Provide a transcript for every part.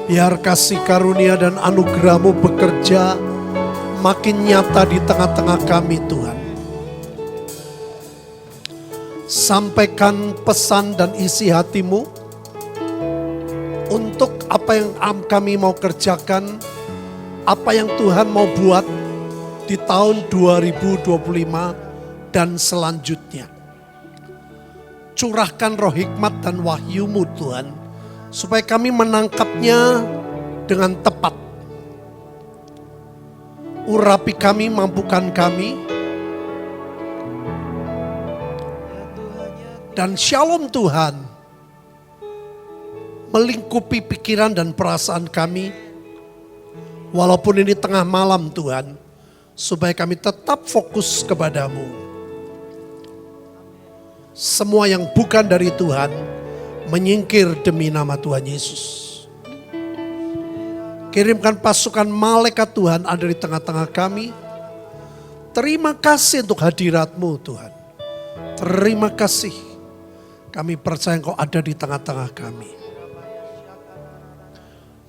Biar kasih karunia dan anugerah-Mu bekerja makin nyata di tengah-tengah kami Tuhan. Sampaikan pesan dan isi hati-Mu untuk apa yang kami mau kerjakan, apa yang Tuhan mau buat di tahun 2025 dan selanjutnya. Curahkan roh hikmat dan wahyu-Mu Tuhan, supaya kami menangkapnya dengan tepat. Urapi kami, mampukan kami. Dan shalom Tuhan melingkupi pikiran dan perasaan kami. Walaupun ini tengah malam Tuhan, supaya kami tetap fokus kepadamu. Semua yang bukan dari Tuhan menyingkir demi nama Tuhan Yesus. Kirimkan pasukan malaikat Tuhan ada di tengah-tengah kami. Terima kasih untuk hadirat-Mu Tuhan. Terima kasih. Kami percaya Engkau ada di tengah-tengah kami.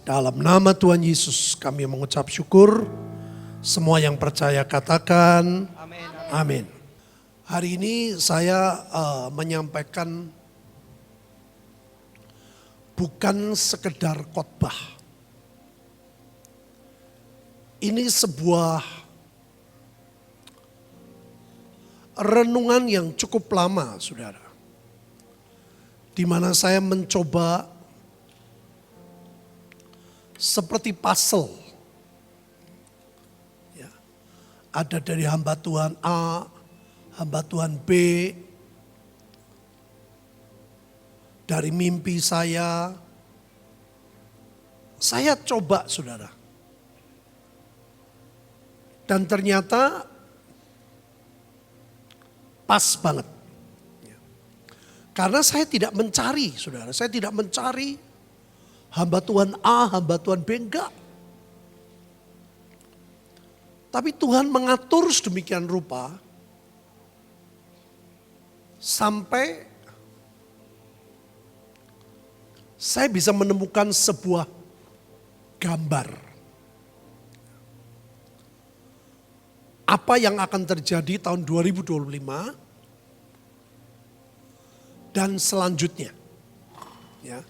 Dalam nama Tuhan Yesus kami mengucap syukur. Semua yang percaya katakan amin. Hari ini saya menyampaikan bukan sekedar khotbah. Ini sebuah renungan yang cukup lama, saudara. Di mana saya mencoba seperti puzzle. Ya, ada dari hamba Tuhan A, hamba Tuhan B, dari mimpi saya coba saudara. Dan ternyata pas banget. Karena saya tidak mencari saudara, saya tidak mencari hamba Tuhan A, hamba Tuhan B, enggak. Tapi Tuhan mengatur sedemikian rupa sampai saya bisa menemukan sebuah gambar. Apa yang akan terjadi tahun 2025 dan selanjutnya. Ya.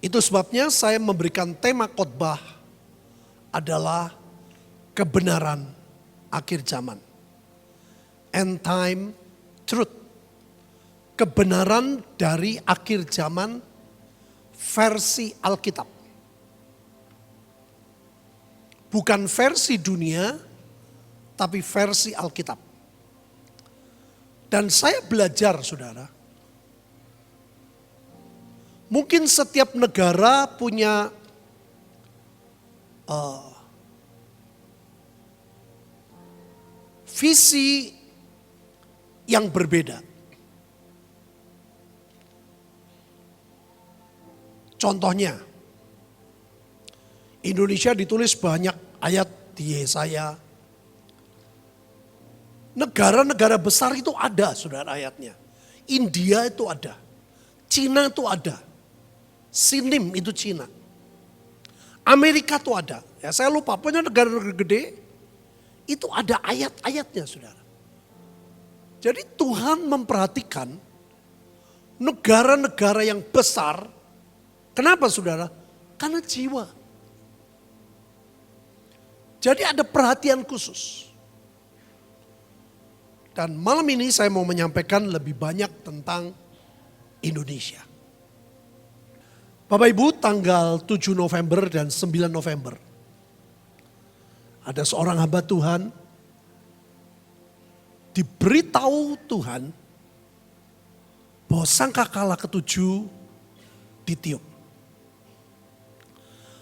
Itu sebabnya saya memberikan tema khotbah adalah kebenaran akhir zaman. End time truth. Kebenaran dari akhir zaman versi Alkitab. Bukan versi dunia, tapi versi Alkitab. Dan saya belajar saudara. Mungkin setiap negara punya visi yang berbeda. Contohnya, Indonesia ditulis banyak ayat di Yesaya. Negara-negara besar itu ada saudara ayatnya. India itu ada. Cina itu ada. Sinim itu Cina. Amerika itu ada. Ya saya lupa, pokoknya negara-negara gede itu ada ayat-ayatnya saudara. Jadi Tuhan memperhatikan negara-negara yang besar. Kenapa saudara? Karena jiwa. Jadi ada perhatian khusus. Dan malam ini saya mau menyampaikan lebih banyak tentang Indonesia. Bapak Ibu, tanggal 7 November dan 9 November. Ada seorang hamba Tuhan diberitahu Tuhan bahwa sangkakala ketujuh ditiup.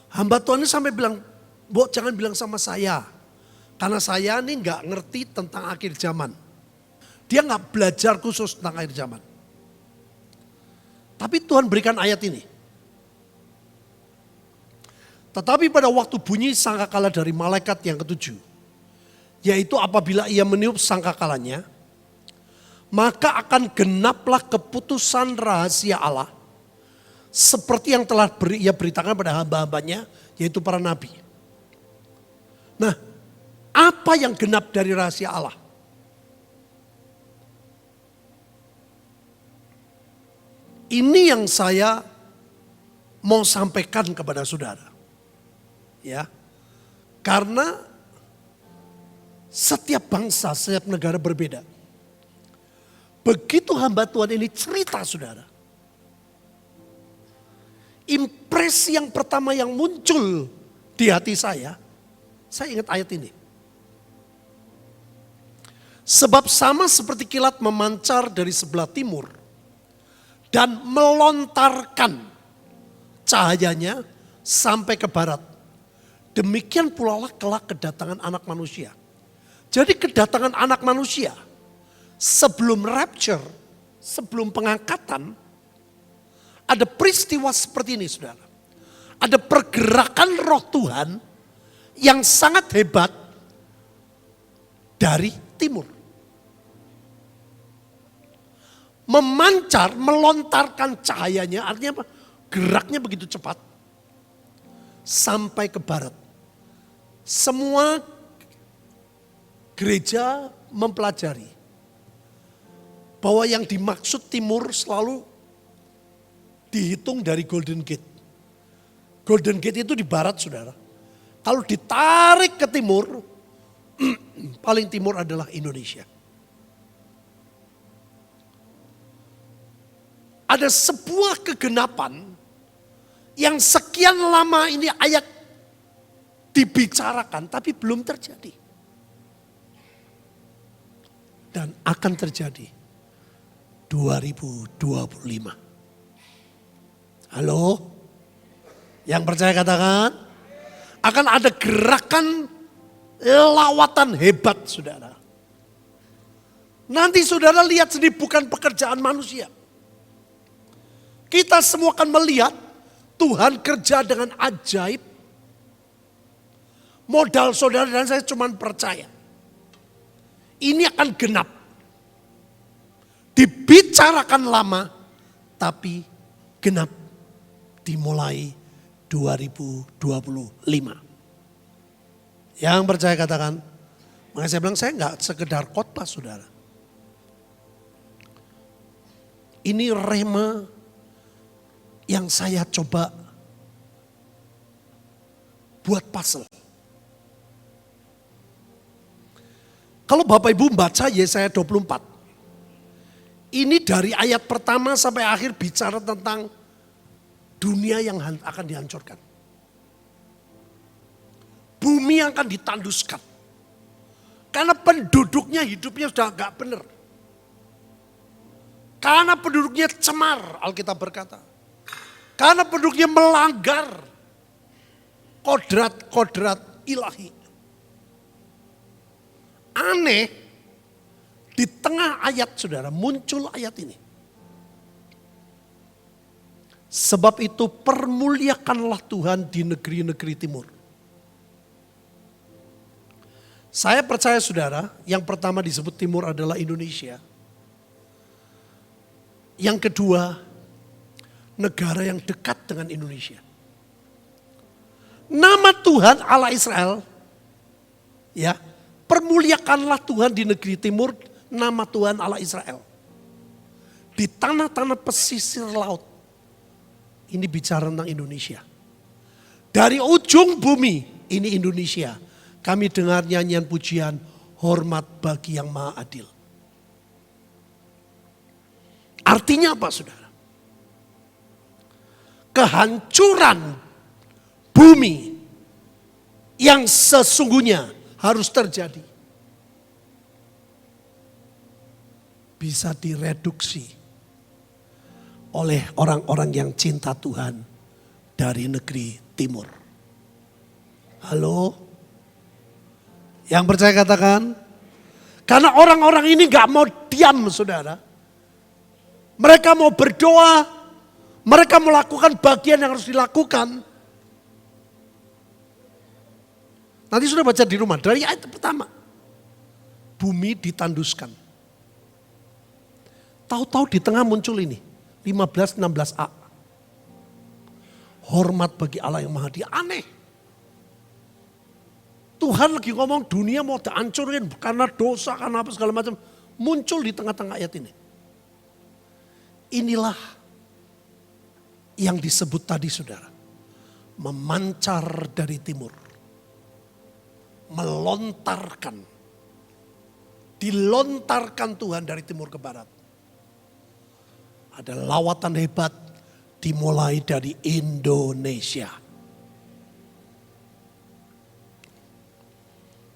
Hamba Tuhan ini sampai bilang, "Bo, jangan bilang sama saya. Karena saya ini gak ngerti tentang akhir zaman." Dia gak belajar khusus tentang akhir zaman. Tapi Tuhan berikan ayat ini. Tetapi pada waktu bunyi sangkakala dari malaikat yang ketujuh, yaitu apabila ia meniup sangkakalanya, maka akan genaplah keputusan rahasia Allah seperti yang telah ia beritakan pada hamba-hambanya, yaitu para nabi. Nah, apa yang genap dari rahasia Allah? Ini yang saya mau sampaikan kepada saudara. Ya. Karena setiap bangsa, setiap negara berbeda. Begitu hamba Tuhan ini cerita saudara. Impresi yang pertama yang muncul di hati saya ingat ayat ini. Sebab sama seperti kilat memancar dari sebelah timur dan melontarkan cahayanya sampai ke barat. Demikian pula kelak kedatangan anak manusia. Jadi kedatangan anak manusia sebelum rapture, sebelum pengangkatan, ada peristiwa seperti ini saudara. Ada pergerakan roh Tuhan yang sangat hebat dari timur. Memancar, melontarkan cahayanya, artinya apa? Geraknya begitu cepat. Sampai ke barat. Semua gereja mempelajari bahwa yang dimaksud timur selalu dihitung dari Golden Gate. Golden Gate itu di barat saudara. Kalau ditarik ke timur, paling timur adalah Indonesia. Ada sebuah kegenapan yang sekian lama ini ayat dibicarakan tapi belum terjadi. Dan akan terjadi 2025. Halo? Yang percaya katakan, akan ada gerakan lawatan hebat saudara. Nanti saudara lihat sendiri bukan pekerjaan manusia. Kita semua akan melihat Tuhan kerja dengan ajaib. Modal saudara dan saya cuma percaya. Ini akan genap. Dibicarakan lama, tapi genap dimulai 2025. Yang percaya katakan, makanya saya bilang saya enggak sekedar khotbah saudara. Ini rema yang saya coba buat puzzle. Kalau Bapak Ibu baca Yesaya 24. Ini dari ayat pertama sampai akhir bicara tentang dunia yang akan dihancurkan. Bumi yang akan ditanduskan. Karena penduduknya hidupnya sudah gak benar. Karena penduduknya cemar, Alkitab berkata. Karena penduduknya melanggar kodrat-kodrat ilahi. Aneh, di tengah ayat saudara muncul ayat ini. Sebab itu permuliakanlah Tuhan di negeri-negeri timur. Saya percaya saudara, yang pertama disebut timur adalah Indonesia. Yang kedua, negara yang dekat dengan Indonesia. Nama Tuhan Allah Israel, ya, permuliakanlah Tuhan di negeri timur, nama Tuhan Allah Israel. Di tanah-tanah pesisir laut, ini bicara tentang Indonesia. Dari ujung bumi, ini Indonesia. Kami dengar nyanyian pujian, hormat bagi yang maha adil. Artinya apa saudara? Kehancuran bumi yang sesungguhnya harus terjadi. Bisa direduksi oleh orang-orang yang cinta Tuhan dari negeri timur. Halo? Yang percaya katakan. Karena orang-orang ini gak mau diam saudara. Mereka mau berdoa. Mereka melakukan bagian yang harus dilakukan. Nanti sudah baca di rumah. Dari ayat pertama. Bumi ditanduskan. Tahu-tahu di tengah muncul ini. 15-16a. hormat bagi Allah yang Maha Dia. Aneh. Tuhan lagi ngomong dunia mau dihancurin karena dosa, karena apa segala macam. Muncul di tengah-tengah ayat ini. Inilah yang disebut tadi saudara. Memancar dari timur. Melontarkan. Dilontarkan Tuhan dari timur ke barat. Ada lawatan hebat dimulai dari Indonesia.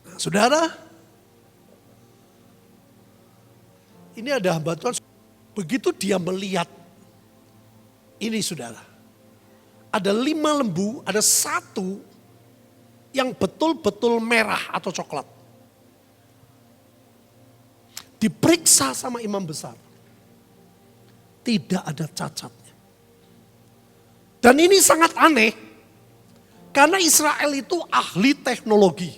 Nah, saudara, ini ada hamba Tuhan. Begitu dia melihat ini saudara. Ada 5 lembu, ada 1 yang betul-betul merah atau coklat. Diperiksa sama imam besar. Tidak ada cacatnya. Dan ini sangat aneh. Karena Israel itu ahli teknologi.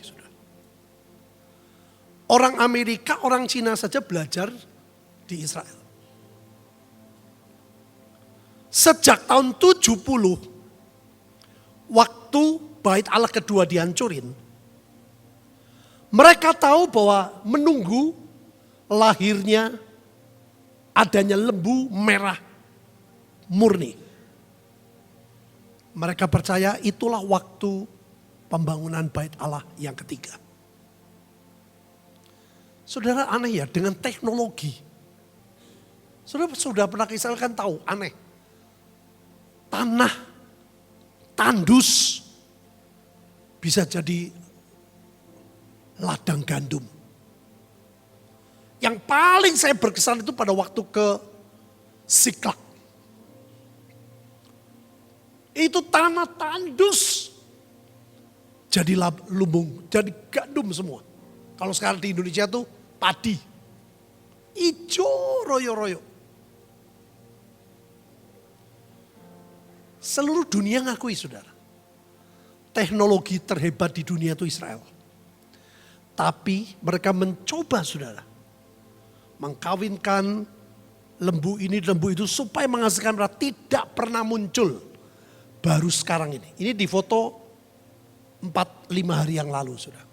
Orang Amerika, orang Cina saja belajar di Israel. Sejak tahun 70, waktu Bait Allah kedua dihancurin, mereka tahu bahwa menunggu lahirnya adanya lembu merah murni. Mereka percaya itulah waktu pembangunan Bait Allah yang ketiga. Saudara, aneh ya dengan teknologi. Saudara sudah pernah ke Israel kan tahu, aneh. Tanah tandus bisa jadi ladang gandum. Yang paling saya berkesan itu pada waktu ke Siklak. Itu tanah tandus jadi lumbung, jadi gandum semua. Kalau sekarang di Indonesia tuh padi. Ijo royo-royo. Seluruh dunia ngakui saudara. Teknologi terhebat di dunia itu Israel. Tapi mereka mencoba saudara. Mengkawinkan lembu ini lembu itu supaya menghasilkan merah tidak pernah muncul. Baru sekarang ini. Ini di foto 4-5 hari yang lalu saudara.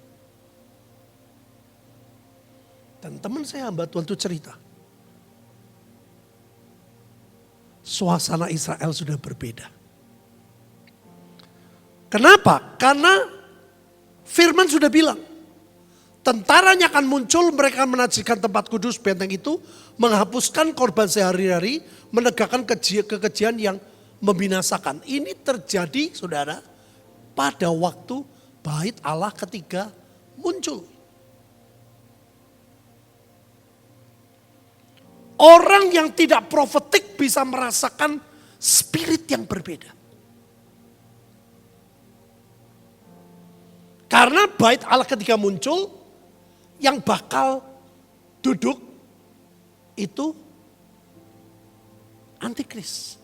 Dan teman saya hamba Tuhan itu cerita. Suasana Israel sudah berbeda. Kenapa? Karena firman sudah bilang. Tentaranya akan muncul, mereka menajiskan tempat kudus benteng itu. Menghapuskan korban sehari-hari, menegakkan kekejian yang membinasakan. Ini terjadi saudara pada waktu Bait Allah ketiga muncul. Orang yang tidak profetik bisa merasakan spirit yang berbeda. Karena Bait Allah ketika muncul, yang bakal duduk itu antikris.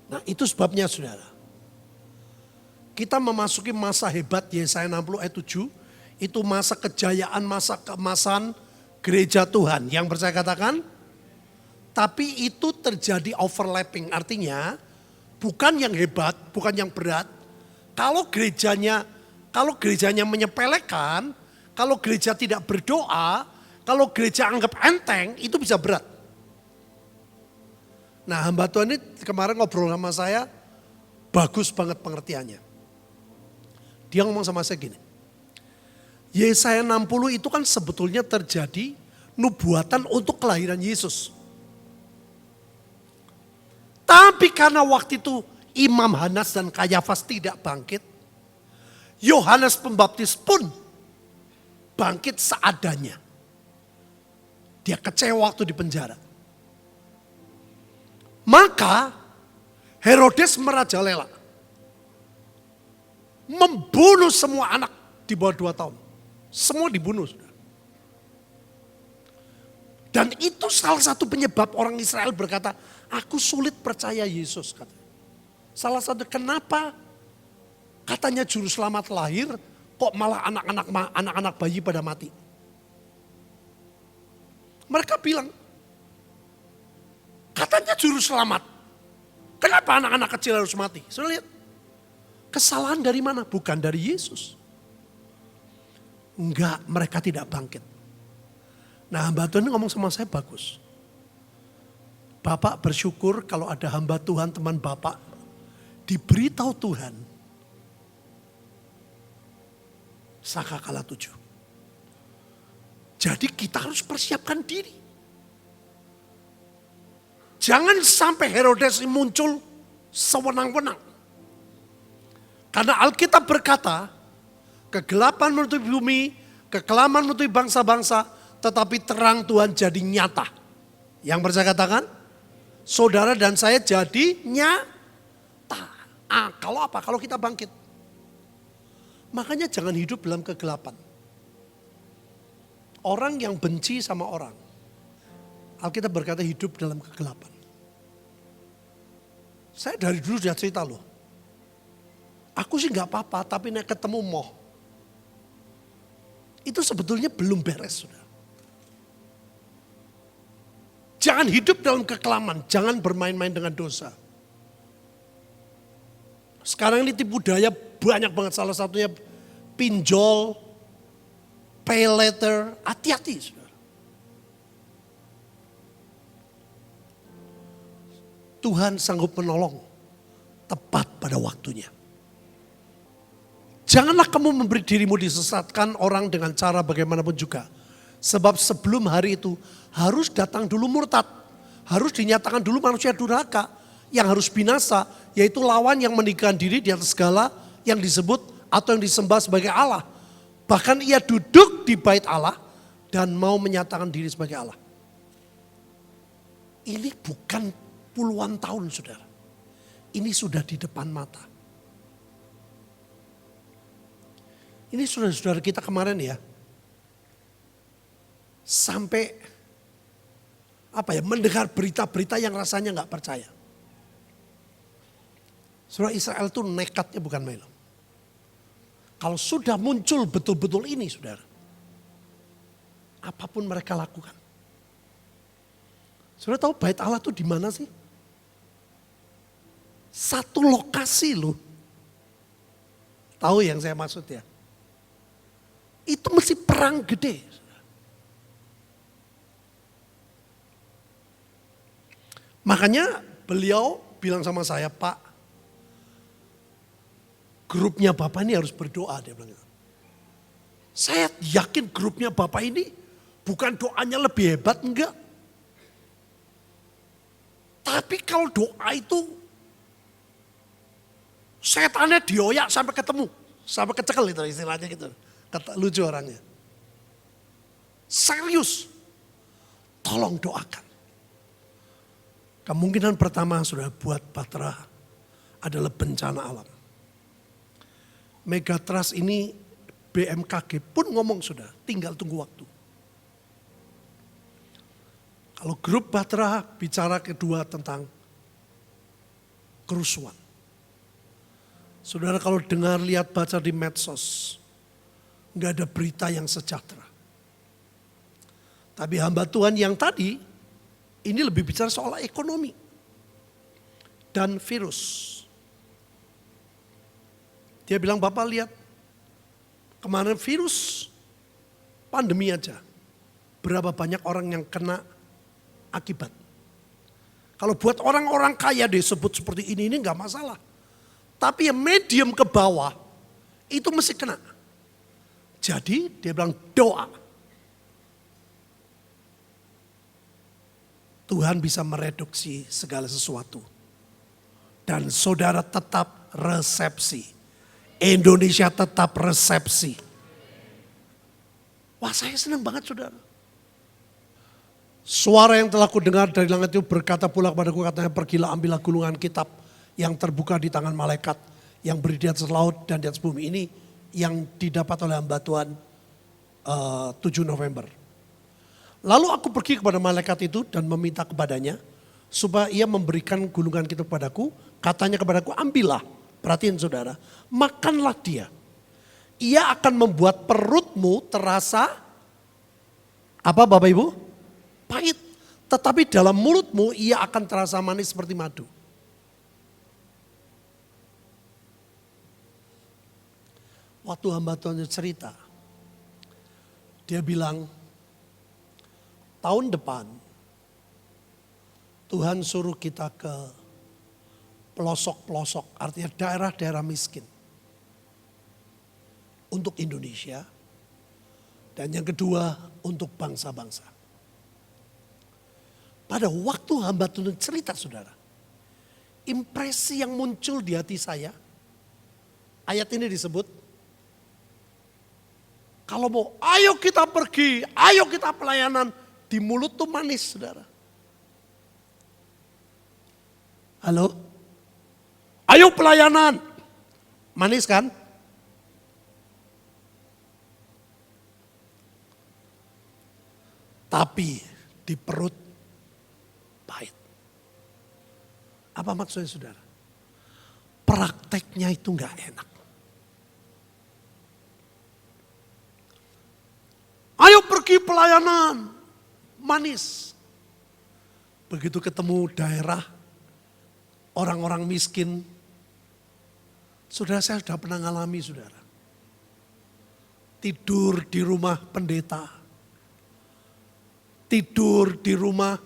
Nah itu sebabnya saudara. Kita memasuki masa hebat Yesaya 60 ayat 7. Itu masa kejayaan, masa keemasan gereja Tuhan. Yang percaya katakan. Tapi itu terjadi overlapping. Artinya bukan yang hebat, bukan yang berat. Kalau gerejanya menyepelekan, kalau gereja tidak berdoa, kalau gereja anggap enteng, itu bisa berat. Nah hamba Tuhan ini kemarin ngobrol sama saya, bagus banget pengertiannya. Dia ngomong sama saya gini, Yesaya 60 itu kan sebetulnya terjadi nubuatan untuk kelahiran Yesus. Tapi karena waktu itu Imam Hanas dan Kayafas tidak bangkit, Yohanes Pembaptis pun bangkit seadanya. Dia kecewa waktu di penjara. Maka Herodes merajalela. Membunuh semua anak di bawah 2 tahun. Semua dibunuh. Dan itu salah satu penyebab orang Israel berkata, aku sulit percaya Yesus. Kata. Salah satu kenapa katanya juru selamat lahir, kok malah anak-anak bayi pada mati. Mereka bilang, kata Bukannya juru selamat. Kenapa anak-anak kecil harus mati? Saudara lihat. Kesalahan dari mana? Bukan dari Yesus. Enggak, mereka tidak bangkit. Nah, hamba Tuhan ngomong sama saya bagus. Bapak bersyukur kalau ada hamba Tuhan teman Bapak diberitahu Tuhan Saka Kala 7. Jadi kita harus persiapkan diri. Jangan sampai Herodes muncul sewenang-wenang. Karena Alkitab berkata, kegelapan menutupi bumi, kekelaman menutupi bangsa-bangsa, tetapi terang Tuhan jadi nyata. Yang percaya katakan, saudara dan saya jadi nyata. Kalau apa? Kalau kita bangkit. Makanya jangan hidup dalam kegelapan. Orang yang benci sama orang, Alkitab berkata hidup dalam kegelapan. Saya dari dulu sudah cerita loh. Aku sih gak apa-apa, tapi nek ketemu moh. Itu sebetulnya belum beres, saudara. Jangan hidup dalam kekelaman, jangan bermain-main dengan dosa. Sekarang ini tipu daya banyak banget, salah satunya pinjol, pay later, hati-hati, saudara. Tuhan sanggup menolong tepat pada waktunya. Janganlah kamu memberi dirimu disesatkan orang dengan cara bagaimanapun juga. Sebab sebelum hari itu harus datang dulu murtad. Harus dinyatakan dulu manusia durhaka yang harus binasa. Yaitu lawan yang meninggikan diri di atas segala yang disebut atau yang disembah sebagai Allah. Bahkan ia duduk di bait Allah dan mau menyatakan diri sebagai Allah. Ini bukan puluhan tahun, saudara. Ini sudah di depan mata. Ini saudara-saudara kita kemarin ya, sampai mendengar berita-berita yang rasanya nggak percaya. Saudara, Israel itu nekatnya bukan main. Kalau sudah muncul betul-betul ini, saudara, apapun mereka lakukan. Saudara tahu bait Allah itu di mana sih? Satu lokasi loh. Tahu yang saya maksud ya? Itu mesti perang gede. Makanya beliau bilang sama saya, Pak, grupnya Bapak ini harus berdoa. Dia bilang, saya yakin grupnya Bapak ini bukan doanya lebih hebat, enggak. Tapi kalau doa itu setannya dioyak sampai ketemu, sampai kecekel itu istilahnya gitu. Kata lucu orangnya. Serius. Tolong doakan. Kemungkinan pertama sudah buat Batra adalah bencana alam. Megatrust ini BMKG pun ngomong sudah, tinggal tunggu waktu. Kalau grup Batra bicara kedua tentang kerusuhan. Saudara kalau dengar, lihat, baca di medsos, nggak ada berita yang sejahtera. Tapi hamba Tuhan yang tadi, ini lebih bicara soal ekonomi dan virus. Dia bilang, Bapak lihat, kemarin virus pandemi aja, berapa banyak orang yang kena akibat. Kalau buat orang-orang kaya disebut seperti ini nggak masalah. Tapi yang medium ke bawah, itu mesti kena. Jadi dia bilang doa. Tuhan bisa mereduksi segala sesuatu. Dan saudara tetap resepsi. Indonesia tetap resepsi. Wah, saya senang banget, saudara. Suara yang telah kudengar dari langit itu berkata pula kepadaku, katanya, pergilah ambillah gulungan kitab yang terbuka di tangan malaikat yang berdiri di atas laut dan di atas bumi. Ini yang didapat oleh hamba Tuhan 7 November. Lalu aku pergi kepada malaikat itu dan meminta kepadanya supaya ia memberikan gulungan kitab kepadaku. Katanya kepadaku, ambillah, perhatiin saudara, makanlah dia. Ia akan membuat perutmu terasa, apa Bapak Ibu? Pahit. Tetapi dalam mulutmu ia akan terasa manis seperti madu. Waktu hamba Tuhan cerita, dia bilang, tahun depan Tuhan suruh kita ke pelosok-pelosok, artinya daerah-daerah miskin. Untuk Indonesia, dan yang kedua untuk bangsa-bangsa. Pada waktu hamba Tuhan cerita saudara, impresi yang muncul di hati saya, ayat ini disebut, kalau mau ayo kita pergi, ayo kita pelayanan, di mulut tuh manis saudara. Halo? Ayo pelayanan. Manis kan? Tapi di perut pahit. Apa maksudnya saudara? Prakteknya itu gak enak. Ayo pergi pelayanan. Manis. Begitu ketemu daerah, orang-orang miskin, saudara saya sudah pernah ngalami saudara. Tidur di rumah pendeta, tidur di rumah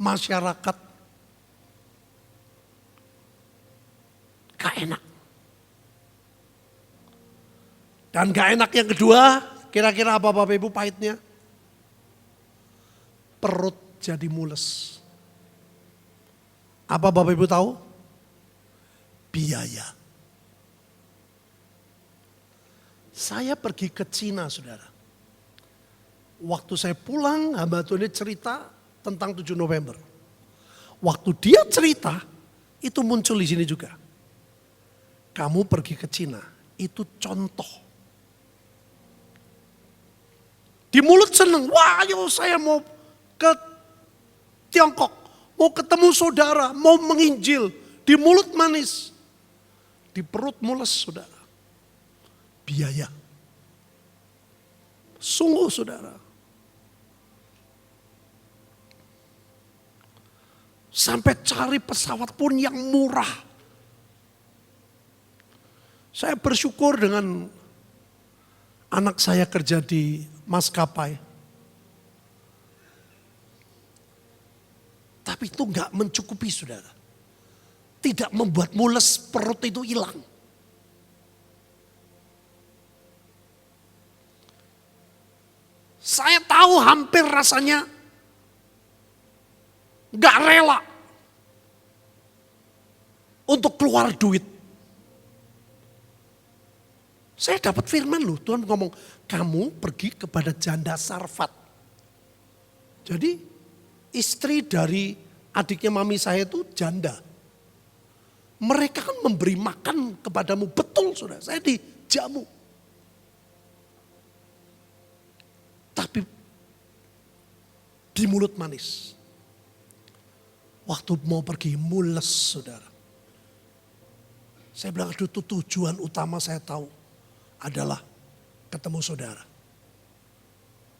masyarakat, gak enak. Dan gak enak yang kedua, kira-kira apa Bapak Ibu pahitnya? Perut jadi mules. Apa Bapak Ibu tahu? Biaya. Saya pergi ke Cina saudara. Waktu saya pulang, hamba Tuhan ini cerita tentang 7 November. Waktu dia cerita, itu muncul di sini juga. Kamu pergi ke Cina, itu contoh. Di mulut seneng, wah ayo saya mau ke Tiongkok, mau ketemu saudara, mau menginjil. Di mulut manis, di perut mules saudara. Biaya. Sungguh saudara. Sampai cari pesawat pun yang murah. Saya bersyukur dengan anak saya kerja di maskapai. Tapi itu gak mencukupi saudara. Tidak membuat mules, perut itu hilang. Saya tahu hampir rasanya gak rela untuk keluar duit. Saya dapat firman loh, Tuhan ngomong, kamu pergi kepada janda Sarfat. Jadi istri dari adiknya mami saya itu janda. Mereka kan memberi makan kepadamu, betul saudara, saya dijamu. Tapi di mulut manis. Waktu mau pergi mules saudara. Saya bilang, aduh itu tujuan utama saya tahu adalah ketemu saudara.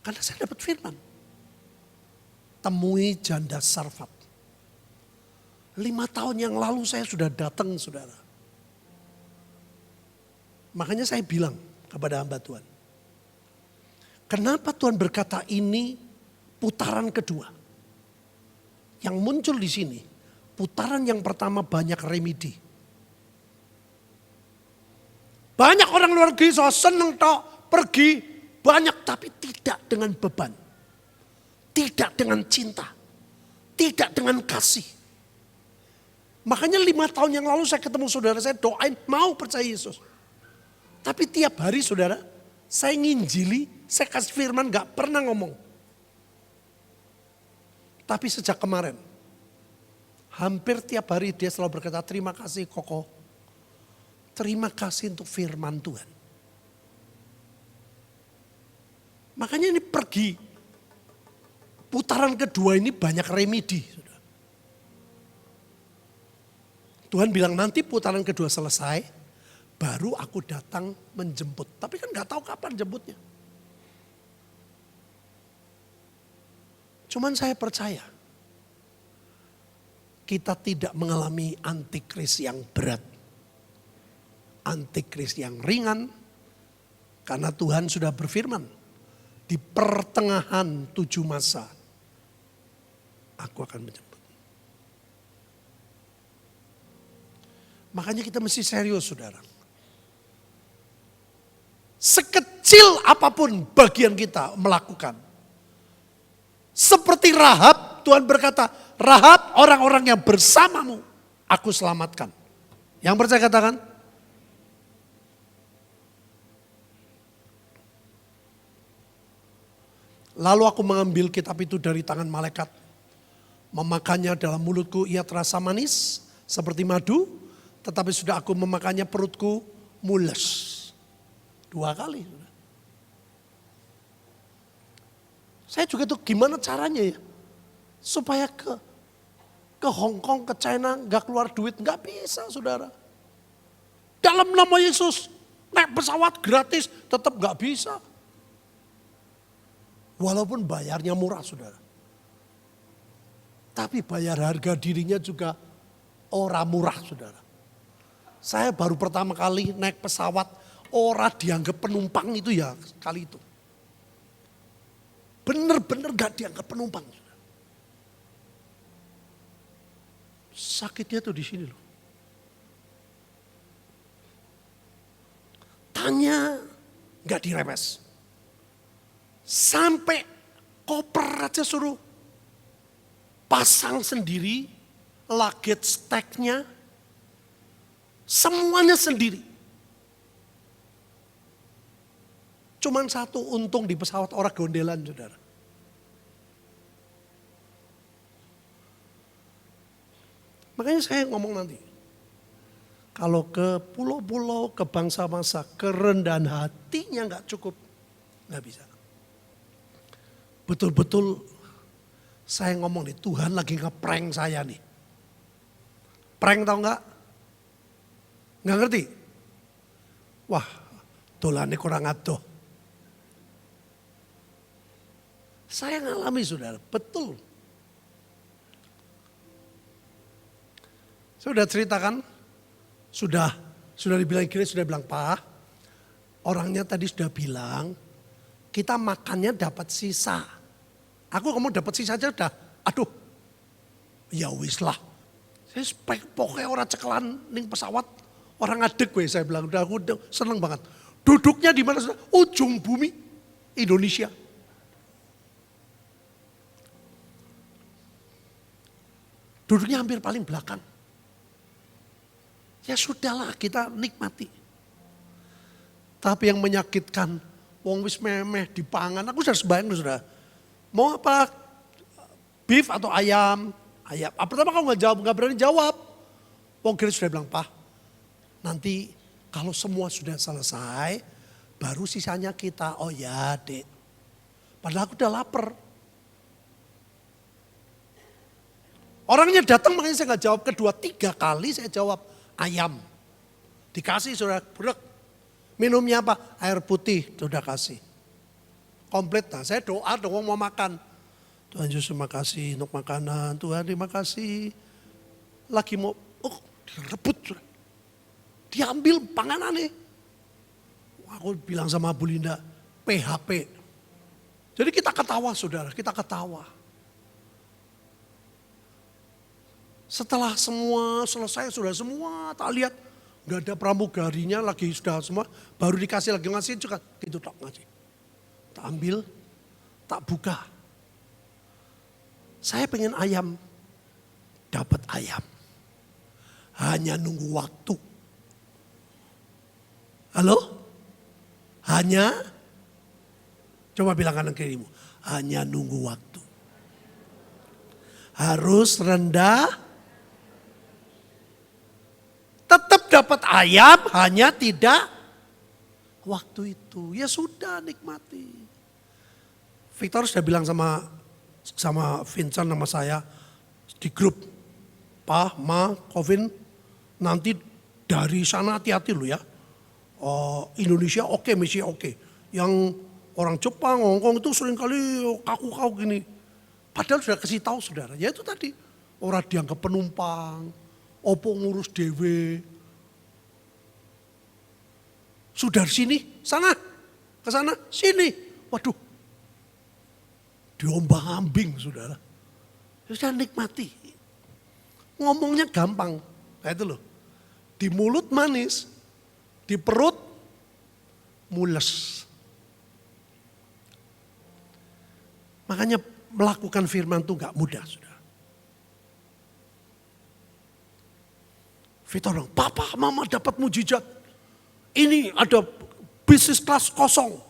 Karena saya dapat firman. Temui janda Sarfat. 5 tahun yang lalu saya sudah datang saudara. Makanya saya bilang kepada hamba Tuhan. Kenapa Tuhan berkata ini putaran kedua? Yang muncul di sini, putaran yang pertama banyak remedi. Banyak orang luar negeri so seneng tok pergi banyak tapi tidak dengan beban. Tidak dengan cinta. Tidak dengan kasih. Makanya 5 tahun yang lalu saya ketemu saudara, saya doain mau percaya Yesus. Tapi tiap hari saudara, saya nginjili, saya kasih firman gak pernah ngomong. Tapi sejak kemarin, hampir tiap hari dia selalu berkata, terima kasih Koko. Terima kasih untuk firman Tuhan. Makanya ini pergi. Putaran kedua ini banyak remedi. Tuhan bilang nanti putaran kedua selesai, baru aku datang menjemput. Tapi kan gak tahu kapan jemputnya. Cuman saya percaya kita tidak mengalami antikris yang berat. Antikris yang ringan. Karena Tuhan sudah berfirman, di pertengahan 7 masa aku akan menjemput. Makanya kita mesti serius, saudara. Sekecil apapun bagian kita melakukan. Seperti Rahab, Tuhan berkata, Rahab, orang-orang yang bersamamu aku selamatkan. Yang percaya katakan, lalu aku mengambil kitab itu dari tangan malaikat. Memakannya dalam mulutku, ia terasa manis seperti madu. Tetapi sudah aku memakannya, perutku mules. 2 kali. Saya juga tuh gimana caranya ya. Supaya ke Hong Kong, ke China gak keluar duit. Gak bisa, saudara. Dalam nama Yesus, naik pesawat gratis tetap gak bisa. Walaupun bayarnya murah, saudara. Tapi bayar harga dirinya juga ora murah, saudara. Saya baru pertama kali naik pesawat, ora dianggap penumpang itu ya kali itu. Bener-bener gak dianggap penumpang. Saudara. Sakitnya tuh di sini loh. Tanya gak direpes. Sampai koper aja suruh pasang sendiri, luggage tag-nya, semuanya sendiri. Cuman satu untung di pesawat orang gondelan, saudara. Makanya saya ngomong nanti, kalau ke pulau-pulau, ke bangsa-bangsa, kerendahan hatinya gak cukup, gak bisa. Betul-betul saya ngomong nih, Tuhan lagi ngeprank saya nih. Prank tau gak? Gak ngerti? Wah, dolane kurang adoh. Saya ngalami, saudara, betul. Saya sudah ceritakan, sudah dibilang kira, sudah bilang, Pak, orangnya tadi sudah bilang, kita makannya dapat sisa. Aku ngomong dapat sisa aja udah, aduh, ya wis lah. Saya pokoknya orang cekelan ning pesawat, orang ngadeg gue, saya bilang, udah aku seneng banget. Duduknya di mana? Ujung bumi Indonesia. Duduknya hampir paling belakang. Ya sudahlah, kita nikmati. Tapi yang menyakitkan, wong wis memeh dipangan, aku sudah sembayang sudah. Mau apa? Beef atau ayam? Ayam. Pertama kamu nggak berani jawab. Wong kira sudah bilang, Pak, nanti kalau semua sudah selesai, baru sisanya kita. Oh ya, Dek. Padahal aku udah lapar. Orangnya datang makanya saya nggak jawab, kedua 3 kali saya jawab ayam. Dikasih sudah brek. Minumnya apa? Air putih sudah kasih. Komplit. Nah, saya doa dong mau makan. Tuhan Yesus terima kasih untuk makanan. Tuhan terima kasih. Lagi mau, direbut sudah. Diambil panganannya. Aku bilang sama Bu Linda, PHP. Jadi kita ketawa saudara, kita ketawa. Setelah semua selesai, sudah semua tak lihat. Gak ada pramugarinya lagi sudah semua. Baru dikasih lagi ngasih juga. Gitu tak ngasih. Tak ambil, tak buka. Saya pengen ayam. Dapat ayam. Hanya nunggu waktu. Halo? Hanya? Coba bilang kanan kirimu. Hanya nunggu waktu. Harus rendah. Tetap dapat ayam, hanya tidak waktu itu. Ya sudah, nikmati. Victor sudah bilang sama Vincent sama saya di grup. Pak, Ma, Kovin, nanti dari sana hati-hati lu ya. Indonesia oke, misi oke. Yang orang Jepang, Hongkong itu seringkali kaku-kaku gini. Padahal sudah kasih tahu saudara, ya itu tadi. Orang dianggap penumpang, opo ngurus dewe. Sudah sini, sana, ke sana, sini. Waduh, diombang-ambing saudara. Sudah nikmati. Ngomongnya gampang, nah itu loh. Di mulut manis, di perut mules. Makanya melakukan firman itu gak mudah saudara. Victor bilang, papa mama dapat mujizat. Ini ada bisnis kelas kosong.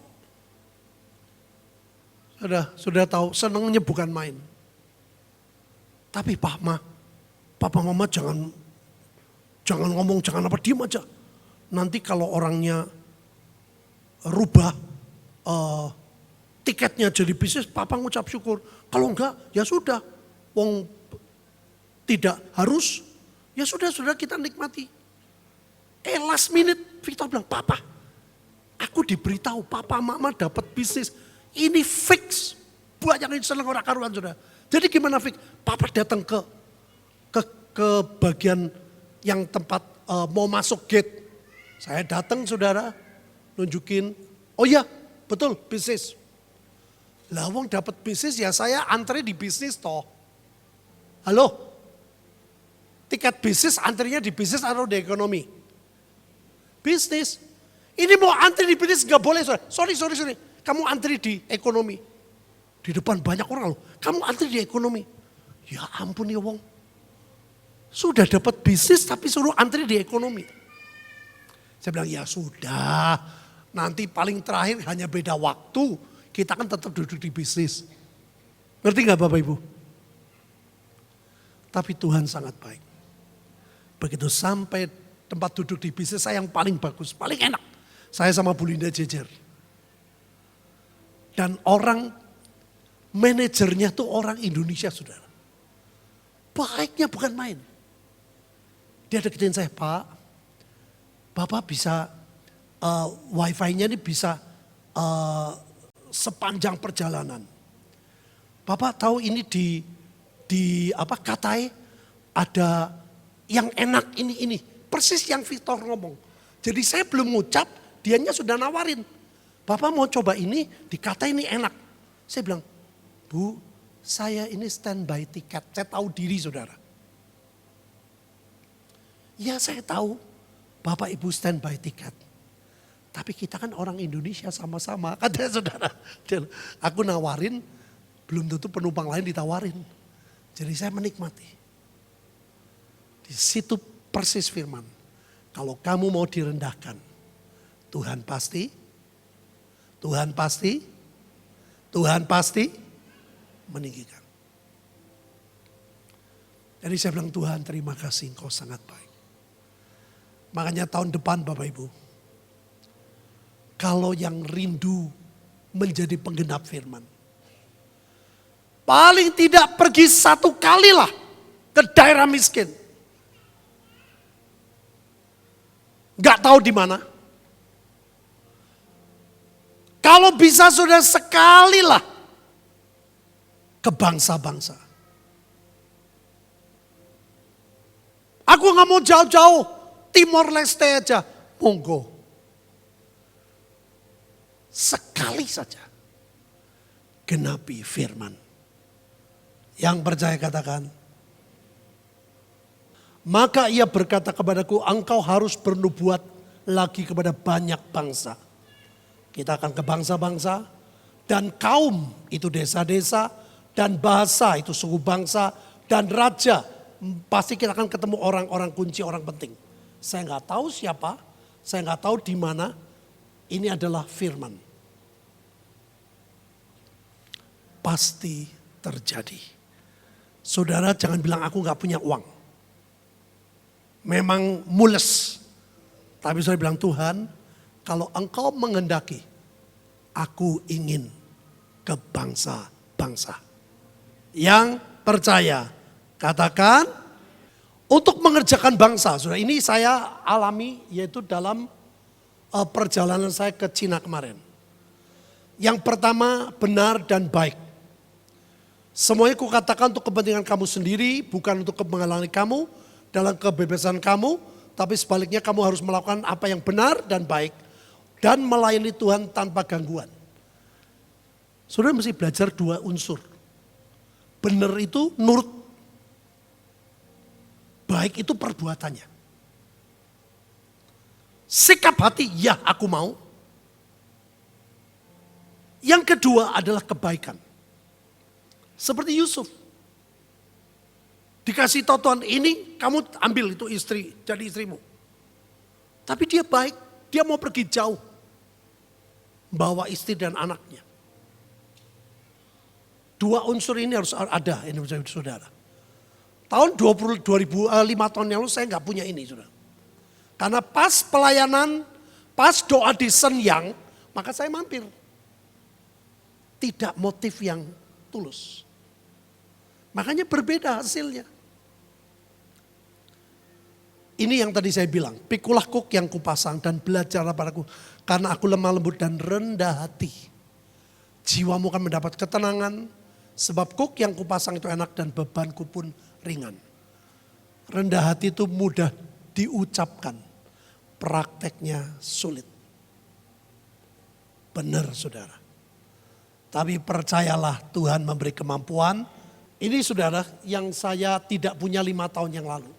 Sudah tahu senangnya bukan main. Tapi papa mama jangan ngomong, jangan apa, diam aja. Nanti kalau orangnya rubah tiketnya jadi bisnis, papa ngucap syukur. Kalau enggak, ya sudah. Wong tidak harus. Ya sudah kita nikmati. Last minute Victor bilang, papa aku diberitahu papa mama dapat bisnis. Ini fix. Banyak yang senang orang karuan sudah. Jadi gimana Vic? Papa datang ke bagian yang tempat mau masuk gate. Saya datang saudara, nunjukin. Oh iya betul bisnis. Lah wong dapat bisnis ya saya antri di bisnis toh. Halo? Tiket bisnis antrinya di bisnis atau di ekonomi? Bisnis. Ini mau antri di bisnis gak boleh. Sorry. Kamu antri di ekonomi. Di depan banyak orang loh. Kamu antri di ekonomi. Ya ampun ya wong. Sudah dapat bisnis tapi suruh antri di ekonomi. Saya bilang ya sudah. Nanti paling terakhir hanya beda waktu. Kita kan tetap duduk di bisnis. Ngerti gak Bapak Ibu? Tapi Tuhan sangat baik. Begitu sampai tempat duduk di bisnis saya yang paling bagus, paling enak. Saya sama Bu Linda jejer. Dan orang manajernya tuh orang Indonesia saudara. Baiknya bukan main. Dia deketin saya, Pak. Bapak bisa wifi-nya ini bisa sepanjang perjalanan. Bapak tahu ini di Katai ada yang enak ini. Persis yang Victor ngomong. Jadi saya belum ngucap, dianya sudah nawarin. Bapak mau coba ini, dikata ini enak. Saya bilang, Bu, saya ini standby tiket. Saya tahu diri saudara. Ya saya tahu, Bapak Ibu standby tiket. Tapi kita kan orang Indonesia sama-sama. Katanya saudara, aku nawarin, belum tentu penumpang lain ditawarin. Jadi saya menikmati. Di situ persis firman. Kalau kamu mau direndahkan, Tuhan pasti meninggikan. Jadi saya bilang Tuhan terima kasih engkau sangat baik. Makanya tahun depan Bapak Ibu, kalau yang rindu menjadi penggenap firman, paling tidak pergi 1 kalilah ke daerah miskin. Gak tahu di mana. Kalau bisa sudah sekali lah ke bangsa-bangsa. Aku gak mau jauh-jauh, Timor Leste aja, monggo. Sekali saja genapi firman. Yang percaya katakan. Maka ia berkata kepadaku, engkau harus bernubuat lagi kepada banyak bangsa. Kita akan ke bangsa-bangsa dan kaum itu desa-desa dan bahasa itu suku bangsa dan raja. Pasti kita akan ketemu orang-orang kunci, orang penting. Saya nggak tahu siapa, saya nggak tahu di mana. Ini adalah firman. Pasti terjadi. Saudara jangan bilang aku nggak punya uang. Memang mules. Tapi saya bilang Tuhan, kalau engkau mengendaki, aku ingin ke bangsa-bangsa. Yang percaya, katakan untuk mengerjakan bangsa. Sudah ini saya alami yaitu dalam perjalanan saya ke Cina kemarin. Yang pertama benar dan baik. Semuanya kukatakan untuk kepentingan kamu sendiri, bukan untuk menghalangi kamu dalam kebebasan kamu, tapi sebaliknya kamu harus melakukan apa yang benar dan baik dan melayani Tuhan tanpa gangguan. Saudara mesti belajar dua unsur. Benar itu nurut. Baik itu perbuatannya. Sikap hati, ya aku mau. Yang kedua adalah kebaikan. Seperti Yusuf. Dikasih tahu Tuhan, ini kamu ambil itu istri, jadi istrimu. Tapi dia baik, dia mau pergi jauh. Bawa istri dan anaknya. Dua unsur ini harus ada, ini saudara. Tahun 5 tahun yang lalu saya nggak punya ini, saudara. Karena pas pelayanan, pas doa di Senyang, maka saya mampir. Tidak motif yang tulus. Makanya berbeda hasilnya. Ini yang tadi saya bilang, pikulah kuk yang kupasang dan belajarlah padaku. Karena aku lemah lembut dan rendah hati. Jiwamu akan mendapat ketenangan. Sebab kuk yang kupasang itu enak dan bebanku pun ringan. Rendah hati itu mudah diucapkan. Prakteknya sulit. Benar saudara. Tapi percayalah Tuhan memberi kemampuan. Ini saudara yang saya tidak punya 5 tahun yang lalu.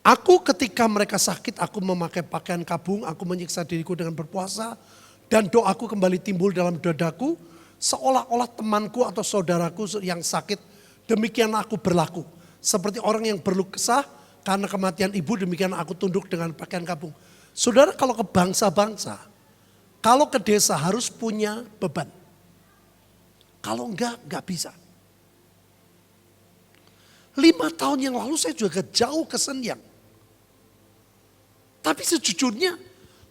Aku ketika mereka sakit, aku memakai pakaian kabung, aku menyiksa diriku dengan berpuasa. Dan doaku kembali timbul dalam dadaku, seolah-olah temanku atau saudaraku yang sakit, demikian aku berlaku. Seperti orang yang berkeluh kesah, karena kematian ibu, demikian aku tunduk dengan pakaian kabung. Saudara kalau ke bangsa-bangsa, kalau ke desa harus punya beban. Kalau enggak bisa. 5 tahun yang lalu saya juga jauh ke Senyang. Tapi sejujurnya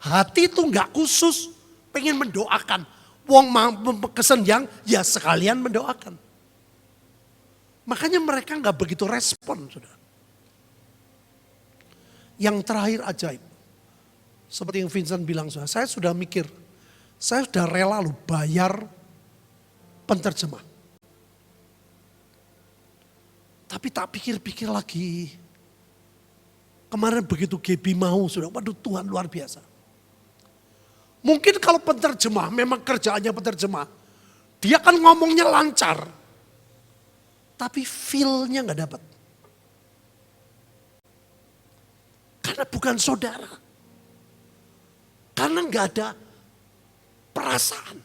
hati itu enggak khusus pengen mendoakan. Wong ke Senyang ya sekalian mendoakan. Makanya mereka enggak begitu respon. Saudara. Yang terakhir ajaib. Seperti yang Vincent bilang, saya sudah mikir. Saya sudah rela loh bayar penterjemah. Tapi tak pikir-pikir lagi. Kemarin begitu Gaby mau, sudah, waduh Tuhan luar biasa. Mungkin kalau penterjemah, memang kerjaannya penterjemah. Dia kan ngomongnya lancar. Tapi feel-nya gak dapat. Karena bukan saudara. Karena gak ada perasaan.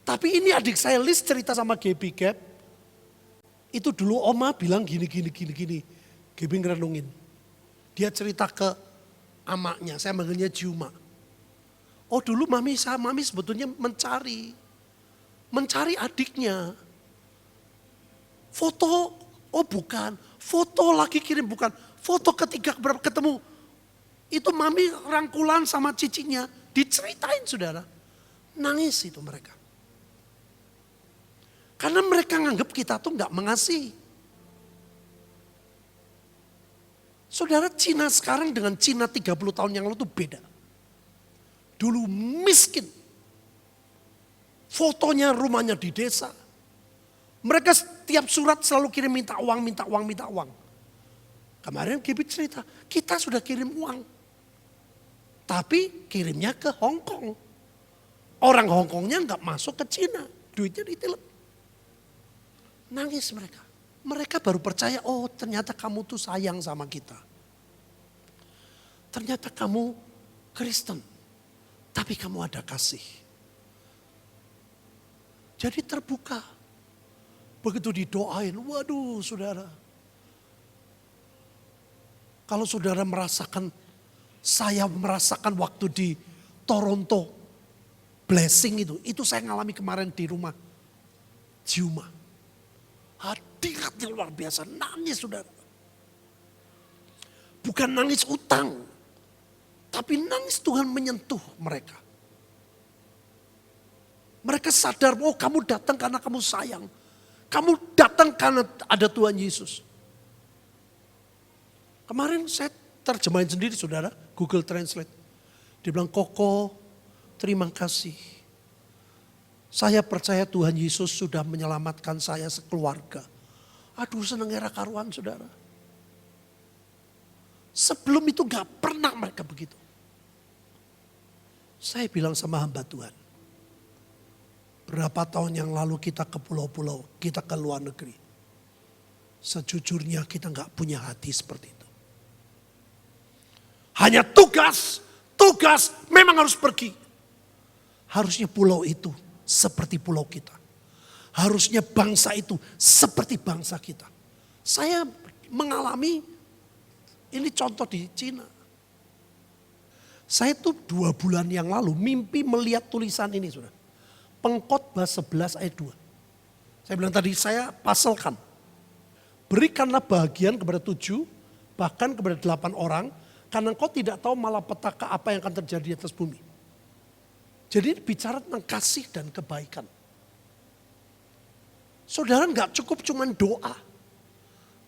Tapi ini adik saya Liz cerita sama Gaby, Gap. Itu dulu oma bilang gini. Gaby ngerenungin. Dia cerita ke amaknya, saya manggilnya Juma. Oh dulu mami sebetulnya mencari adiknya. Foto, oh bukan. Foto lagi kirim, bukan. Foto ketiga ketemu. Itu mami rangkulan sama cicinya. Diceritain saudara. Nangis itu mereka. Karena mereka nganggap kita tuh gak mengasihi. Saudara, Cina sekarang dengan Cina 30 tahun yang lalu tuh beda. Dulu miskin. Fotonya rumahnya di desa. Mereka setiap surat selalu kirim minta uang. Kemarin Gaby cerita, kita sudah kirim uang. Tapi kirimnya ke Hong Kong. Orang Hong Kongnya gak masuk ke Cina. Duitnya ditilep. Nangis mereka. Mereka baru percaya, oh ternyata kamu tuh sayang sama kita. Ternyata kamu Kristen. Tapi kamu ada kasih. Jadi terbuka. Begitu didoain, waduh saudara. Kalau saudara merasakan, saya merasakan waktu di Toronto. Blessing itu saya ngalami kemarin di rumah Juma. Hadiratnya luar biasa, nangis saudara. Bukan nangis utang, tapi nangis Tuhan menyentuh mereka. Mereka sadar, oh kamu datang karena kamu sayang. Kamu datang karena ada Tuhan Yesus. Kemarin saya terjemahin sendiri saudara, Google Translate. Dia bilang, Koko terima kasih. Saya percaya Tuhan Yesus sudah menyelamatkan saya sekeluarga. Aduh seneng era karuan saudara. Sebelum itu gak pernah mereka begitu. Saya bilang sama hamba Tuhan. Berapa tahun yang lalu kita ke pulau-pulau, kita ke luar negeri. Sejujurnya kita gak punya hati seperti itu. Hanya tugas memang harus pergi. Harusnya pulau itu seperti pulau kita. Harusnya bangsa itu seperti bangsa kita. Saya mengalami, ini contoh di Cina. Saya tuh 2 bulan yang lalu mimpi melihat tulisan ini sudah. Pengkhotbah 11 ayat 2. Saya bilang tadi saya pasalkan. Berikanlah bahagian kepada 7, bahkan kepada 8 orang. Karena engkau tidak tahu malapetaka apa yang akan terjadi di atas bumi. Jadi bicara tentang kasih dan kebaikan. Saudara gak cukup cuman doa.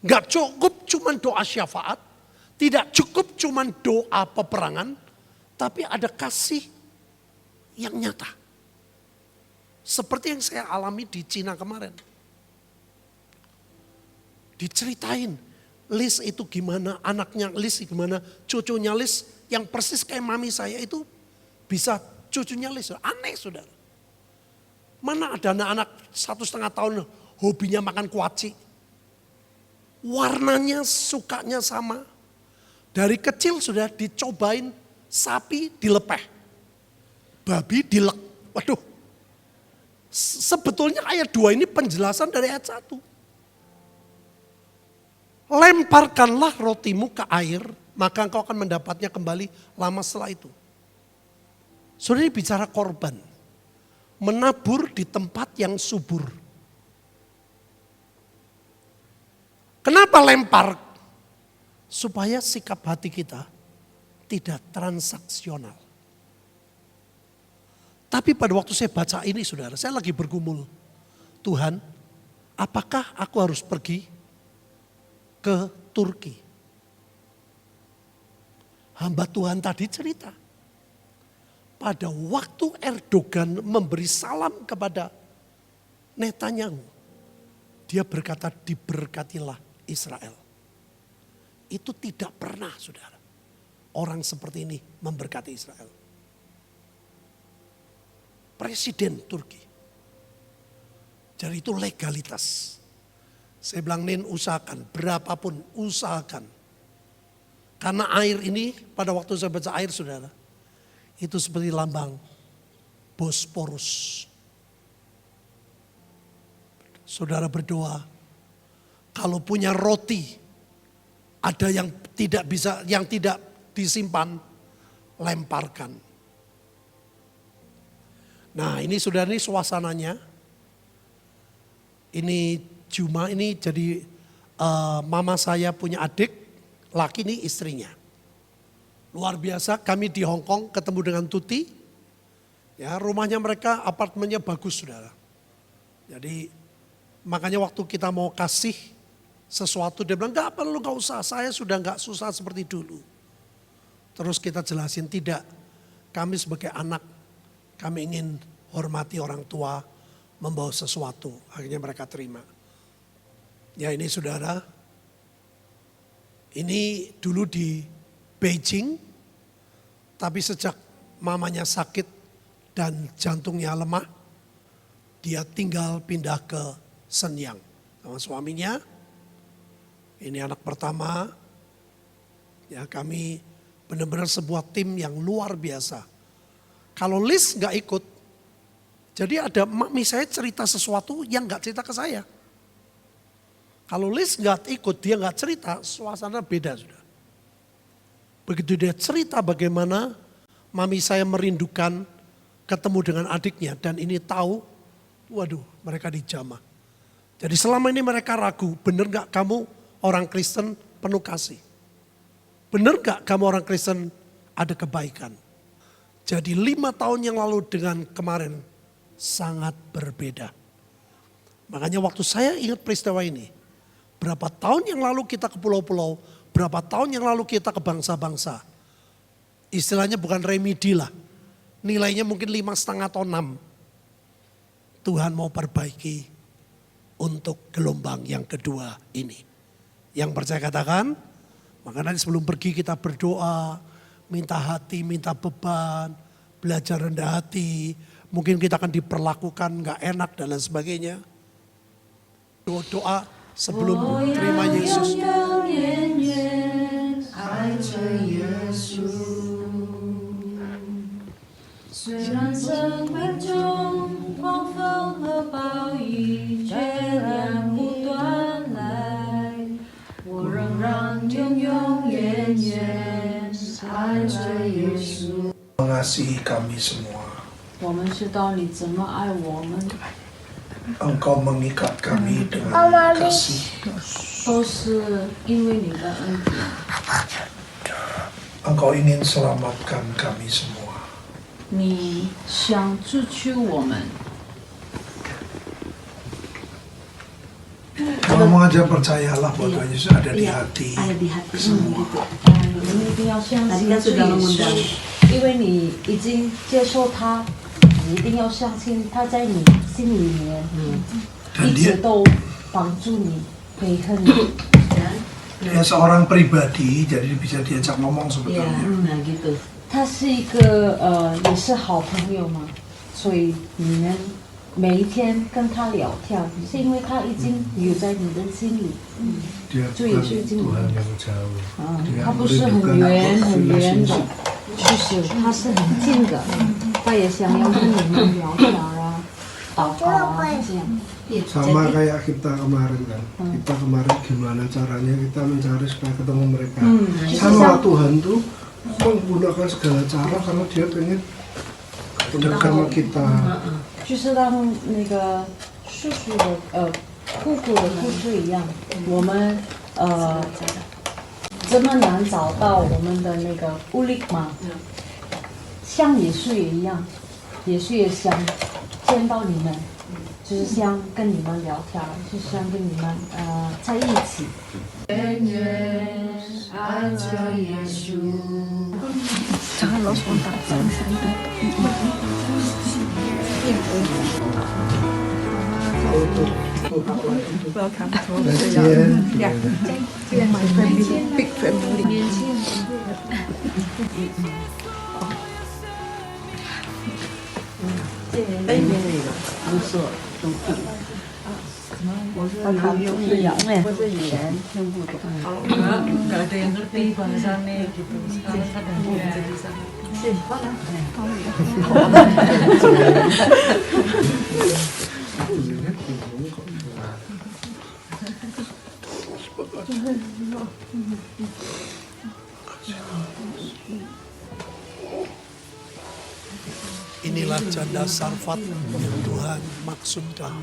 Gak cukup cuman doa syafaat. Tidak cukup cuman doa peperangan. Tapi ada kasih yang nyata. Seperti yang saya alami di Cina kemarin. Diceritain Lis itu gimana, anaknya Lis gimana, cucunya Lis yang persis kayak mami saya itu bisa cucunya Lis. Aneh saudara. Mana ada anak-anak 1,5 tahun hobinya makan kuaci. Warnanya sukanya sama. Dari kecil sudah dicobain sapi dilepeh. Babi dilek. Waduh. Sebetulnya ayat 2 ini penjelasan dari ayat 1. Lemparkanlah rotimu ke air, maka engkau akan mendapatnya kembali lama setelah itu. Saudara ini bicara korban. Menabur di tempat yang subur. Kenapa lempar? Supaya sikap hati kita tidak transaksional. Tapi pada waktu saya baca ini saudara, saya lagi bergumul. Tuhan, apakah aku harus pergi ke Turki? Hamba Tuhan tadi cerita. Pada waktu Erdogan memberi salam kepada Netanyahu, dia berkata diberkatilah Israel. Itu tidak pernah saudara orang seperti ini memberkati Israel. Presiden Turki. Jadi itu legalitas. Saya bilang Nin usahakan, berapapun usahakan. Karena air ini pada waktu saya baca air saudara. Itu seperti lambang Bosporus. Saudara berdoa, kalau punya roti, ada yang tidak bisa, yang tidak disimpan, lemparkan. Nah ini saudara, ini suasananya. Ini Juma ini jadi mama saya punya adik, laki ini istrinya. Luar biasa, kami di Hong Kong ketemu dengan Tuti. Ya, rumahnya mereka apartemennya bagus saudara. Jadi makanya waktu kita mau kasih sesuatu dia bilang gak perlu gak usah, saya sudah gak susah seperti dulu. Terus kita jelasin tidak, kami sebagai anak kami ingin hormati orang tua membawa sesuatu. Akhirnya mereka terima. Ya ini saudara, ini dulu di Beijing, tapi sejak mamanya sakit dan jantungnya lemah, dia tinggal pindah ke Shenyang sama suaminya. Ini anak pertama, ya kami benar-benar sebuah tim yang luar biasa. Kalau Liz gak ikut, jadi ada mami saya cerita sesuatu yang gak cerita ke saya. Kalau Liz gak ikut, dia gak cerita, suasana beda sudah. Begitu dia cerita bagaimana mami saya merindukan ketemu dengan adiknya dan ini tahu, waduh mereka dijamah. Jadi selama ini mereka ragu, benar gak kamu orang Kristen penuh kasih? Benar gak kamu orang Kristen ada kebaikan? Jadi 5 tahun yang lalu dengan kemarin sangat berbeda. Makanya waktu saya ingat peristiwa ini, berapa tahun yang lalu kita ke pulau-pulau, berapa tahun yang lalu kita ke bangsa-bangsa. Istilahnya bukan remedi lah. Nilainya mungkin 5,5 atau 6. Tuhan mau perbaiki untuk gelombang yang kedua ini. Yang percaya katakan, maka nanti sebelum pergi kita berdoa, minta hati, minta beban, belajar rendah hati. Mungkin kita akan diperlakukan gak enak dan lain sebagainya. Doa sebelum terima Yesus. 虽然生命中狂风和暴雨却两不断来，我仍然永永远远爱着耶稣。 Mengasihi kami semua. 我们知道你怎么爱我们， Engkau mengikat kami dengan kasih. 都是因为你的恩典。 Engkau ingin selamatkan kami semua. 你想救救我们， Kalau mau aja percayalah bahwa Tuhan Yesus ada di hati semua. 你一定要相 Tadi 信 kan 主 sudah 耶 mengundang. 稣，因为你已经接受他，你一定要相信他在你心里面， Dan 一直 dia, 都帮助你、陪伴你。 dia seorang pribadi, jadi bisa diajak ngomong Iya, sebetulnya. nah gitu. 他是一个也是好朋友嘛，所以你们每一天跟他聊天，是因为他已经有在你的心里。 Dia 就也是进 Tuhan yang jauh. 他不是很远很远的，就是他是很近的，他也想要跟你们聊天啊，祷告啊这样。 Sama kayak kita kemarin kan. Kita kemarin gimana caranya kita mencari supaya ketemu mereka. Sama Tuhan tuh menggunakan segala cara karena dia pengen dekat sama kita. 就是让那个叔叔的姑姑的故事一样，我们这么难找到我们的那个乌力嘛，像耶稣也一样，耶稣也想见到你们，就是想跟你们聊天，就是想跟你们在一起。远远爱着耶稣。 不错，都可以。我是羊哎，我是语言听不懂。 nggak ada yang ngerti bahasanya gitu. Sekarang kadang jadi sama. Inilah janda Sarfat yang Tuhan maksudkan.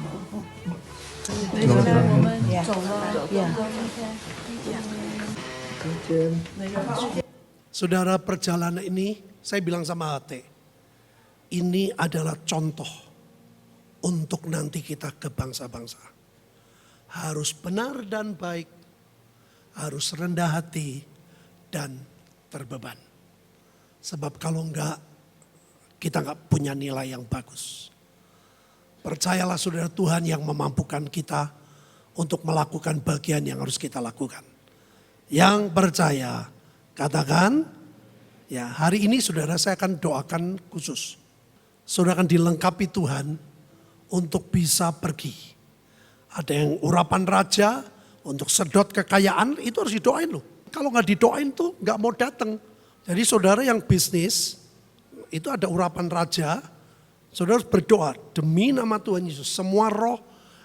Saudara, perjalanan ini saya bilang sama hati, ini adalah contoh untuk nanti kita ke bangsa-bangsa. Harus benar dan baik, harus rendah hati dan terbeban. Sebab kalau enggak, kita enggak punya nilai yang bagus. Percayalah saudara, Tuhan yang memampukan kita untuk melakukan bagian yang harus kita lakukan. Yang percaya, katakan, ya hari ini saudara saya akan doakan khusus. Saudara akan dilengkapi Tuhan untuk bisa pergi. Ada yang urapan raja untuk sedot kekayaan, itu harus didoain loh. Kalau nggak didoain tuh nggak mau datang. Jadi saudara yang bisnis, itu ada urapan raja, saudara harus berdoa demi nama Tuhan Yesus. Semua roh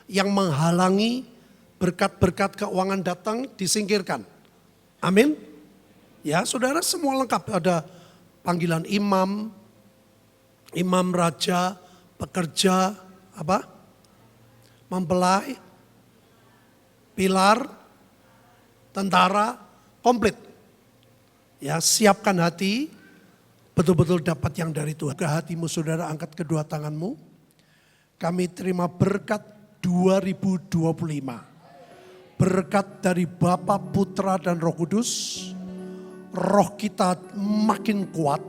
yang menghalangi berkat-berkat keuangan datang disingkirkan. Amin. Ya saudara, semua lengkap. Ada panggilan imam, imam raja, pekerja, apa? Mempelai, pilar, tentara, komplit. Ya, siapkan hati, betul-betul dapat yang dari Tuhan. Ke hatimu saudara, angkat kedua tanganmu. Kami terima berkat 2025. Berkat dari Bapa, Putra, dan Roh Kudus. Roh kita makin kuat.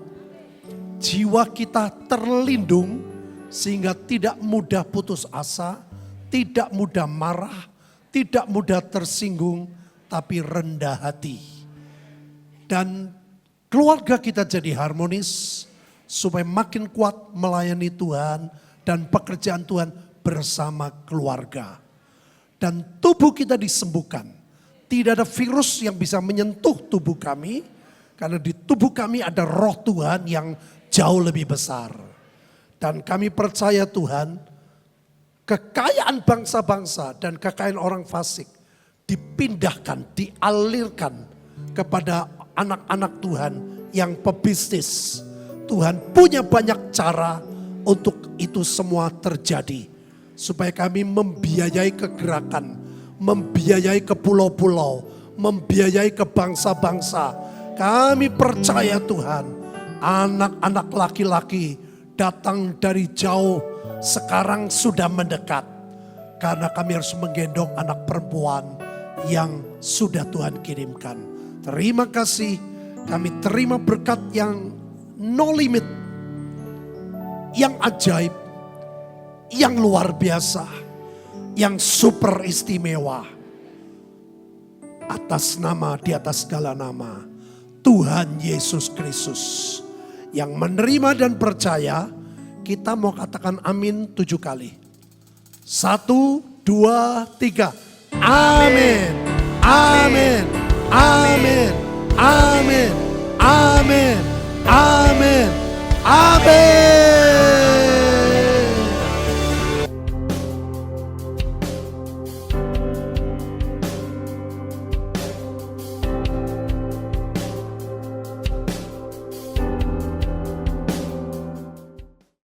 Jiwa kita terlindung Sehingga tidak mudah putus asa, tidak mudah marah, tidak mudah tersinggung, tapi rendah hati. Dan keluarga kita jadi harmonis, supaya makin kuat melayani Tuhan dan pekerjaan Tuhan bersama keluarga. Dan tubuh kita disembuhkan. Tidak ada virus yang bisa menyentuh tubuh kami, karena di tubuh kami ada roh Tuhan yang jauh lebih besar. Dan kami percaya Tuhan, kekayaan bangsa-bangsa dan kekayaan orang fasik dipindahkan, dialirkan kepada anak-anak Tuhan yang pebisnis. Tuhan punya banyak cara untuk itu semua terjadi. Supaya kami membiayai kegerakan, membiayai ke pulau-pulau, membiayai ke bangsa-bangsa. Kami percaya Tuhan, anak-anak laki-laki datang dari jauh sekarang sudah mendekat. Karena kami harus menggendong anak perempuan yang sudah Tuhan kirimkan. Terima kasih, kami terima berkat yang no limit, yang ajaib, yang luar biasa, yang super istimewa. Atas nama, di atas segala nama, Tuhan Yesus Kristus. Yang menerima dan percaya, kita mau katakan amin 7 kali. 1, 2, 3. Amin. Amin. Amin. Amin. Amin. Amin. Amin.